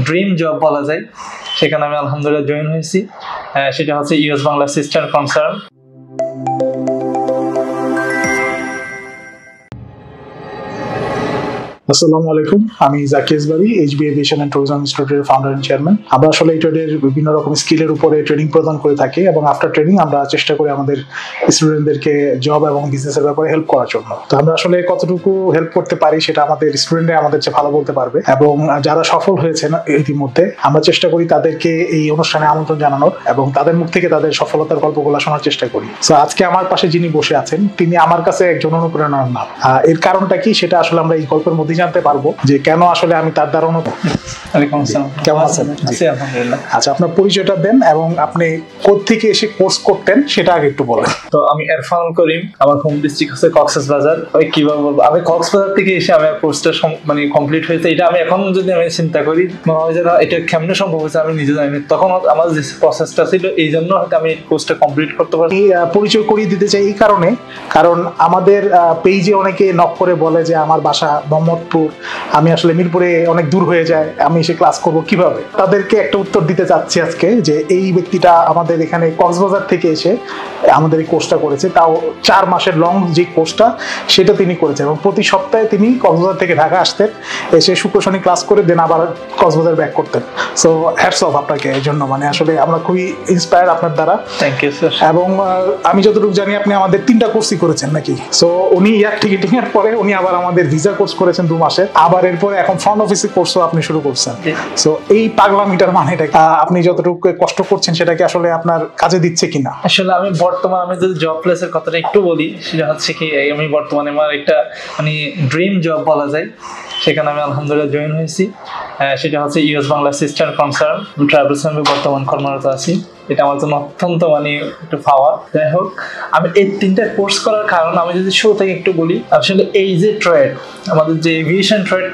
Dream job বলা যায়, সেখানে আমি আলহামদুলিল্লাহ জয়েন হয়েছি। সেটা হচ্ছে ইউএস বাংলা সিস্টেম কনসার্ন। আসসালামু আলাইকুম, আমি Zaki Asbari, HB aviation and tourism ইনস্টিটিউটের ফাউন্ডার এন্ড চেয়ারম্যান। আমরা আসলে এই ট্রেডের বিভিন্ন রকম স্কিলের উপরে ট্রেনিং প্রদান করে থাকি এবং আফটার ট্রেনিং আমরা চেষ্টা করি আমাদের স্টুডেন্টদেরকে জব এবং বিজনেসের ব্যাপারে হেল্প করার জন্য। তো আমরা আসলে কতটুকু হেল্প করতে পারি সেটা আমাদের স্টুডেন্টরা আমাদের চেয়ে ভালো বলতে পারবে, এবং যারা সফল হয়েছেন ইতিমধ্যে আমরা চেষ্টা করি তাদেরকে এই অনুষ্ঠানে আমন্ত্রণ জানানোর এবং তাদের মুখ থেকে তাদের সফলতার গল্পগুলো শোনার চেষ্টা করি। তো আজকে আমার পাশে যিনি বসে আছেন তিনি আমার কাছে একজন অনুপ্রেরণার নাম। এর কারণটা কি সেটা আসলে আমরা এই গল্পের মধ্যে জানতে পারবো যে কেন আসলে আমি তার দ্বারা কেমন আছেন? আচ্ছা, আপনার পরিচয়টা দেন এবং আপনি কোত্থেকে এসে কোর্স করতেন সেটা আগে একটু বলেন। তো আমি ইরফানুল করিম, আমার হোম ডিস্ট্রিক্ট হচ্ছে কক্সবাজার। ওই কিভাবে বলবো, আমি কক্সবাজার থেকে এসে আমার কোর্সটা মানে কমপ্লিট হয়েছে। এটা আমি এখন যদি আমি চিন্তা করি মনে হয় যে এটা কেমনে সম্ভব হয়েছে আমি নিজে জানি। তখন আমার যে প্রসেসটা ছিল এই জন্য হয়তো আমি কোর্সটা কমপ্লিট করতে পারি। পরিচয় করিয়ে দিতে চাই এই কারণে, কারণ আমাদের পেজে অনেকে নক করে বলে যে আমার বাসা মোহাম্মদপুর, আমি আসলে মিরপুরে অনেক দূর হয়ে যায়, আমি এসে ক্লাস করব কিভাবে। তাদেরকে একটা উত্তর দিতে চাচ্ছি আজকে যে এই ব্যক্তিটা আমাদের এখানে কক্সবাজার থেকে এসে আমাদের এই কোর্সটা করেছে, তাও 4 মাসের লং যে কোর্সটা সেটা তিনি করেছেন এবং প্রতি সপ্তাহে তিনি কক্সবাজার থেকে ঢাকা আসতেন, এসে শুক্র শনি ক্লাস করে দেন আবার কক্সবাজার ব্যাক করতেন। সো হ্যাটস অফ আপনাকে এর জন্য, মানে আসলে আমরা খুবই ইন্সপায়ার আপনার দ্বারা। Thank you sir. এবং আমি যতটুকু জানি আপনি আমাদের 3টা কোর্সই করেছেন নাকি? সো উনি এয়ার টিকেটিং এর পরে উনি আবার আমাদের ভিসা কোর্স করেছেন 2 মাসের, আবার এরপরে এখন ফ্রন্ট অফিসের কোর্সও আপনি শুরু করছেন। সো এই পাগলামিটার মানেটা আপনি যতটুকু কষ্ট করছেন সেটা কি আসলে আপনার কাজে দিচ্ছে কিনা? আসলে আমি বর্তমানে আমি যদি জব প্লেসের কথাটা একটু বলি, সেটা হচ্ছে কি আমি বর্তমানে আমার একটা মানে ড্রিম জব বলা যায়, সেখানে আমি আলহামদুলিল্লাহ জয়েন হয়েছি। সেটা হচ্ছে US Bangla system concern travels আমি বর্তমান কর্মরত আছি। এটা আমার জন্য অত্যন্ত মানে একটু পাওয়া। যাই হোক, আমি এই 3টা কোর্স করার কারণ আমি যদি শুরু থেকে একটু বলি, আসলে এই যে ট্রেড, আমাদের যে এভিয়েশন ট্রেড,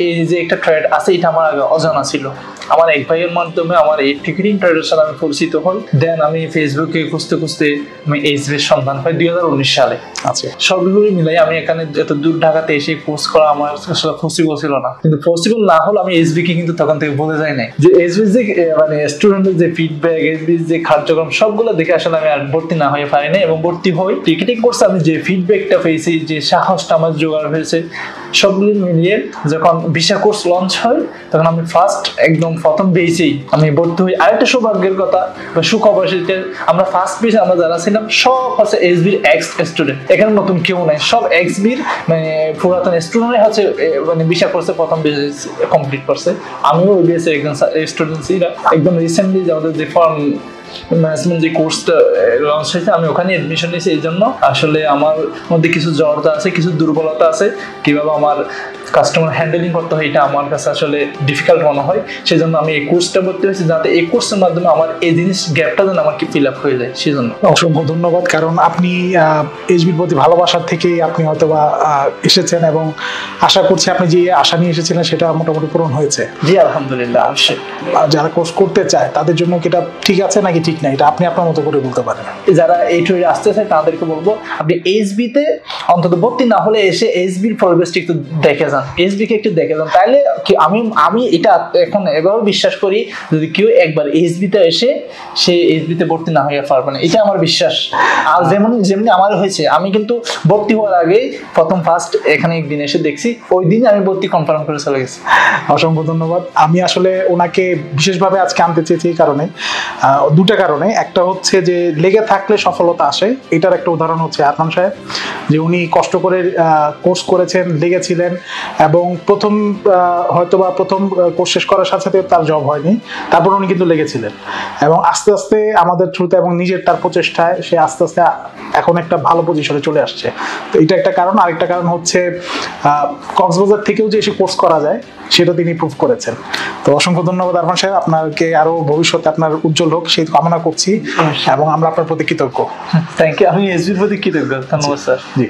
এই যে একটা ট্রেড আছে এটা আমার আগে অজানা ছিল। আমার এক ভাইয়ের মাধ্যমে আমার এই টিকেটিং ট্রেডের সাথে আমি পরিচিত হই। দেন আমি ফেসবুকে খুঁজতে খুঁজতে আমি এইচবির সন্ধান পাই 2019 সালে। আচ্ছা, সবগুলো মিলাই আমি এখানে এত দূর ঢাকাতে এসে কোর্স করা আমার আসলে পসিবল ছিল না। কিন্তু পসিবল না হলে আমি এইচবি কে কিন্তু তখন থেকে বলে যাই নাই যে এইচবি যে মানে স্টুডেন্টের যে ফিডব্যাক, এইচবি যে কার্যক্রম সবগুলো দেখে আসলে আমি আর ভর্তি না হয়ে পারি না। এবং ভর্তি হই টিকেটিং কোর্সে আমি যে ফিডব্যাকটা পেয়েছি, যে সাহসটা আমার জোগাড় হয়েছে, সবগুলো মিলিয়ে যখন ভিসা কোর্স লঞ্চ হয় তখন আমি একদম প্রথম বেসেই আমি ভর্তি হই। আরেকটা সৌভাগ্যের কথা বা সুখবর, সেটা আমরা ফার্স্ট বেসে আমরা যারা ছিলাম সব হচ্ছে এইচবির এক্স স্টুডেন্ট, এখানে নতুন কেউ নাই, সব এক্সবির মানে পুরাতন স্টুডেন্টই হচ্ছে মানে ভিসা কোর্সে প্রথম বেস কমপ্লিট করছে। আমিও ওই বেসে একজন স্টুডেন্ট ছিলাম। একদম রিসেন্টলি আমাদের যে ফর্ম ম্যানেজমেন্ট যে কোর্সটা লঞ্চ হয়েছে আমি ওখানে এডমিশন নিয়েছি। এই জন্য আসলে আমার মধ্যে কিছু জড়তা আছে, কিছু দুর্বলতা আছে, কিভাবে আমার কাস্টমার হ্যান্ডেলিং করতে হয় এটা আমার কাছে আসলে ডিফিকাল্ট মনে হয়। সেই জন্য আমি এই কোর্সটা ভর্তি হয়েছি, যাতে এই কোর্সের মাধ্যমে আমার এই জিনিস গ্যাপটা যেন আমার কি ফিল আপ হয়ে যায়। সেই জন্য অসংখ্য ধন্যবাদ, কারণ আপনি এইচবির প্রতি ভালোবাসার থেকেই আপনি হয়তো বা এসেছেন এবং আশা করছি আপনি যে আশা নিয়ে এসেছিলেন সেটা মোটামুটি পূরণ হয়েছে। জি আলহামদুলিল্লাহ। যারা কোর্স করতে চায় তাদের জন্য কি এটা ঠিক আছে নাকি ঠিক না, এটা আপনি আপনার মতো করে বলতে পারেন। যারা এই ট্রেডে আসতে চায় তাদেরকে বলবো আপনি এইচবিতে অন্তত ভর্তি না হলে এসে এইচবির পরিবেশটা একটু দেখে যান, এইচবিকে একটু দেখে যান। তাইলে আমি এটা এখন এভাবে বিশ্বাস করি, যদি কেউ একবার এইচবিতে এসে সে এইচবিতে ভর্তি না হয়ে পারবে না, এটা আমার বিশ্বাস। আর যেমনি আমার হয়েছে, আমি কিন্তু ভর্তি হওয়ার আগে ফার্স্ট এখানে একদিন এসে দেখছি, ওই দিন আমি ভর্তি কনফার্ম করে চলে গেছি। অসংখ্য ধন্যবাদ। আমি আসলে ওনাকে বিশেষভাবে আজকে আনতে চেয়েছি এই কারণে, 2টা কারণে। একটা হচ্ছে যে লেগে থাকলে সফলতা আসে, এটার একটা উদাহরণ হচ্ছে আরমান সাহেব, যে উনি কষ্ট করে কোর্স করেছেন, লেগেছিলেন এবং প্রথম কোর্স শেষ করার সাথে সাথে তার জব হয়নি, তারপর উনি কিন্তু লেগেছিলেন এবং আস্তে আস্তে আমাদের থ্রুতে এবং নিজের তার প্রচেষ্টায় সে আস্তে আস্তে এখন একটা ভালো পজিশনে চলে আসছে। তো এটা একটা কারণ। আরেকটা কারণ হচ্ছে কক্সবাজার থেকেও যে এসে কোর্স করা যায় সেটা তিনি প্রুভ করেছেন। তো অসংখ্য ধন্যবাদ আরমান সাহেব, আপনাকে আরো ভবিষ্যতে আপনার উজ্জ্বল হোক সেই কামনা করছি এবং আমরা আপনার প্রতি কৃতজ্ঞ। Thank you. আমি এসবির প্রতি কৃতজ্ঞ। ধন্যবাদ স্যার। জি।